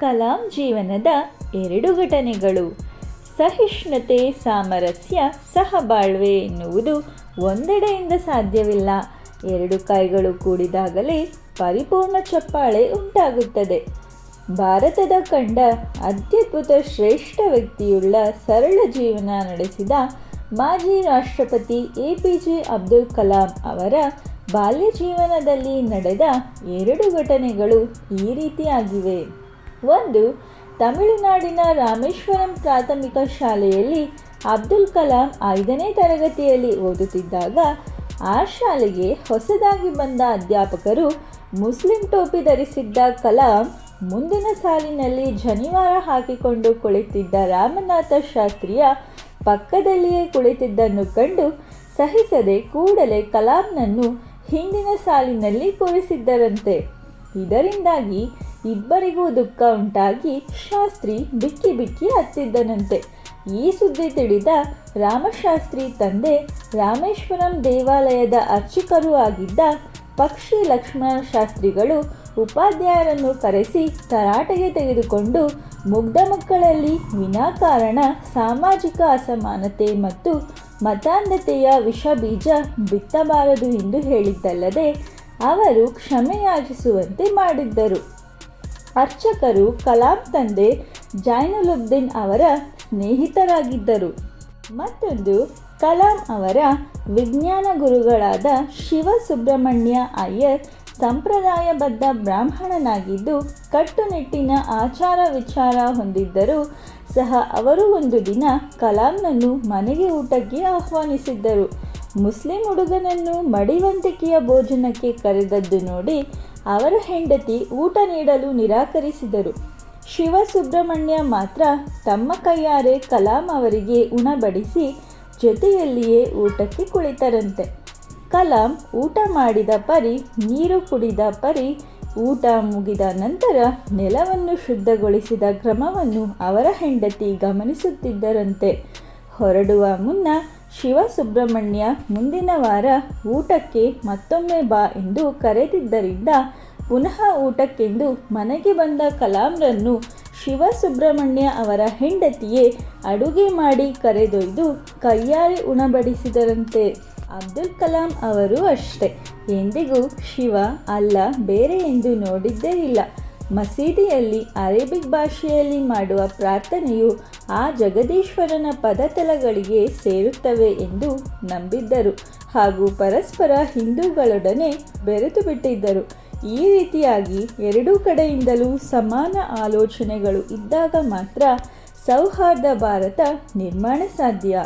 ಕಲಾಂ ಜೀವನದ 2 ಘಟನೆಗಳು. ಸಹಿಷ್ಣುತೆ, ಸಾಮರಸ್ಯ, ಸಹಬಾಳ್ವೆ ಎನ್ನುವುದು ಒಂದೆಡೆಯಿಂದ ಸಾಧ್ಯವಿಲ್ಲ. 2 ಕೈಗಳು ಕೂಡಿದಾಗಲೇ ಪರಿಪೂರ್ಣ ಚಪ್ಪಾಳೆ ಉಂಟಾಗುತ್ತದೆ. ಭಾರತದ ಕಂಡ ಅತ್ಯದ್ಭುತ ಶ್ರೇಷ್ಠ ವ್ಯಕ್ತಿಯುಳ್ಳ ಸರಳ ಜೀವನ ನಡೆಸಿದ ಮಾಜಿ ರಾಷ್ಟ್ರಪತಿ APJ ಅಬ್ದುಲ್ ಕಲಾಂ ಅವರ ಬಾಲ್ಯ ಜೀವನದಲ್ಲಿ ನಡೆದ 2 ಘಟನೆಗಳು ಈ ರೀತಿಯಾಗಿವೆ. 1. ತಮಿಳುನಾಡಿನ ರಾಮೇಶ್ವರಂ ಪ್ರಾಥಮಿಕ ಶಾಲೆಯಲ್ಲಿ ಅಬ್ದುಲ್ ಕಲಾಂ 5ನೇ ತರಗತಿಯಲ್ಲಿ ಓದುತ್ತಿದ್ದಾಗ ಆ ಶಾಲೆಗೆ ಹೊಸದಾಗಿ ಬಂದ ಅಧ್ಯಾಪಕರು ಮುಸ್ಲಿಂ ಟೋಪಿ ಧರಿಸಿದ್ದ ಕಲಾಂ ಮುಂದಿನ ಸಾಲಿನಲ್ಲಿ ಜನಿವಾರ ಹಾಕಿಕೊಂಡು ಕುಳಿತಿದ್ದ ರಾಮನಾಥ ಶಾಸ್ತ್ರಿಯ ಪಕ್ಕದಲ್ಲಿಯೇ ಕುಳಿತಿದ್ದನ್ನು ಕಂಡು ಸಹಿಸದೆ ಕೂಡಲೇ ಕಲಾಂನನ್ನು ಹಿಂದಿನ ಸಾಲಿನಲ್ಲಿ ಕೂರಿಸಿದ್ದರಂತೆ. ಇದರಿಂದಾಗಿ ಇಬ್ಬರಿಗೂ ದುಃಖ ಉಂಟಾಗಿ ಶಾಸ್ತ್ರಿ ಬಿಕ್ಕಿ ಬಿಕ್ಕಿ ಹತ್ತಿದ್ದನಂತೆ. ಈ ಸುದ್ದಿ ತಿಳಿದ ರಾಮಶಾಸ್ತ್ರಿ ತಂದೆ ರಾಮೇಶ್ವರಂ ದೇವಾಲಯದ ಅರ್ಚಕರೂ ಆಗಿದ್ದ ಪಕ್ಷಿ ಲಕ್ಷ್ಮಣ ಶಾಸ್ತ್ರಿಗಳು ಉಪಾಧ್ಯಾಯರನ್ನು ಕರೆಸಿ ತರಾಟೆಗೆ ತೆಗೆದುಕೊಂಡು ಮುಗ್ಧ ಮಕ್ಕಳಲ್ಲಿ ವಿನಾಕಾರಣ ಸಾಮಾಜಿಕ ಅಸಮಾನತೆ ಮತ್ತು ಮತಾಂಧತೆಯ ವಿಷಬೀಜ ಬಿತ್ತಬಾರದು ಎಂದು ಹೇಳಿದ್ದಲ್ಲದೆ ಅವರು ಕ್ಷಮೆಯಾಚಿಸುವಂತೆ ಮಾಡಿದ್ದರು. ಅರ್ಚಕರು ಕಲಾಂ ತಂದೆ ಜೈನುಲಬ್ದೀನ್ ಅವರ ಸ್ನೇಹಿತರಾಗಿದ್ದರು. ಮತ್ತೊಂದು, ಕಲಾಂ ಅವರ ವಿಜ್ಞಾನ ಗುರುಗಳಾದ ಶಿವಸುಬ್ರಹ್ಮಣ್ಯ ಅಯ್ಯರ್ ಸಂಪ್ರದಾಯಬದ್ಧ ಬ್ರಾಹ್ಮಣನಾಗಿದ್ದು ಕಟ್ಟುನಿಟ್ಟಿನ ಆಚಾರ ವಿಚಾರ ಹೊಂದಿದ್ದರೂ ಸಹ ಅವರು ಒಂದು ದಿನ ಕಲಾಂನನ್ನು ಮನೆಗೆ ಊಟಕ್ಕೆ ಆಹ್ವಾನಿಸಿದ್ದರು. ಮುಸ್ಲಿಂ ಹುಡುಗನನ್ನು ಮಡಿವಂತಿಕೆಯ ಭೋಜನಕ್ಕೆ ಕರೆದದ್ದು ನೋಡಿ ಅವರ ಹೆಂಡತಿ ಊಟ ನೀಡಲು ನಿರಾಕರಿಸಿದರು. ಶಿವಸುಬ್ರಹ್ಮಣ್ಯ ಮಾತ್ರ ತಮ್ಮ ಕೈಯಾರೆ ಕಲಾಂ ಅವರಿಗೆ ಉಣಬಡಿಸಿ ಜೊತೆಯಲ್ಲಿಯೇ ಊಟಕ್ಕೆ ಕುಳಿತರಂತೆ. ಕಲಾಂ ಊಟ ಮಾಡಿದ ಪರಿ, ನೀರು ಕುಡಿದ ಪರಿ, ಊಟ ಮುಗಿದ ನಂತರ ನೆಲವನ್ನು ಶುದ್ಧಗೊಳಿಸಿದ ಕ್ರಮವನ್ನು ಅವರ ಹೆಂಡತಿ ಗಮನಿಸುತ್ತಿದ್ದರಂತೆ. ಹೊರಡುವ ಮುನ್ನ ಶಿವಸುಬ್ರಹ್ಮಣ್ಯ ಮುಂದಿನ ವಾರ ಊಟಕ್ಕೆ ಮತ್ತೊಮ್ಮೆ ಬಾ ಎಂದು ಕರೆದಿದ್ದರಿಂದ ಪುನಃ ಊಟಕ್ಕೆಂದು ಮನೆಗೆ ಬಂದ ಕಲಾಂರನ್ನು ಶಿವಸುಬ್ರಹ್ಮಣ್ಯ ಅವರ ಹೆಂಡತಿಯೇ ಅಡುಗೆ ಮಾಡಿ ಕರೆದೊಯ್ದು ಕೈಯಾರೆ ಉಣಬಡಿಸಿದರಂತೆ. ಅಬ್ದುಲ್ ಕಲಾಂ ಅವರು ಅಷ್ಟೇ, ಎಂದಿಗೂ ಶಿವ ಅಲ್ಲ ಬೇರೆ ಎಂದು ನೋಡಿದ್ದೇ ಇಲ್ಲ. ಮಸೀದಿಯಲ್ಲಿ ಅರೇಬಿಕ್ ಭಾಷೆಯಲ್ಲಿ ಮಾಡುವ ಪ್ರಾರ್ಥನೆಯು ಆ ಜಗದೀಶ್ವರನ ಪದತಲಗಳಿಗೆ ಸೇರುತ್ತವೆ ಎಂದು ನಂಬಿದ್ದರು ಹಾಗೂ ಪರಸ್ಪರ ಹಿಂದೂಗಳೊಡನೆ ಬೆರೆತು ಬಿಟ್ಟಿದ್ದರು. ಈ ರೀತಿಯಾಗಿ 2 ಕಡೆಯಿಂದಲೂ ಸಮಾನ ಆಲೋಚನೆಗಳು ಇದ್ದಾಗ ಮಾತ್ರ ಸೌಹಾರ್ದ ಭಾರತ ನಿರ್ಮಾಣ ಸಾಧ್ಯ.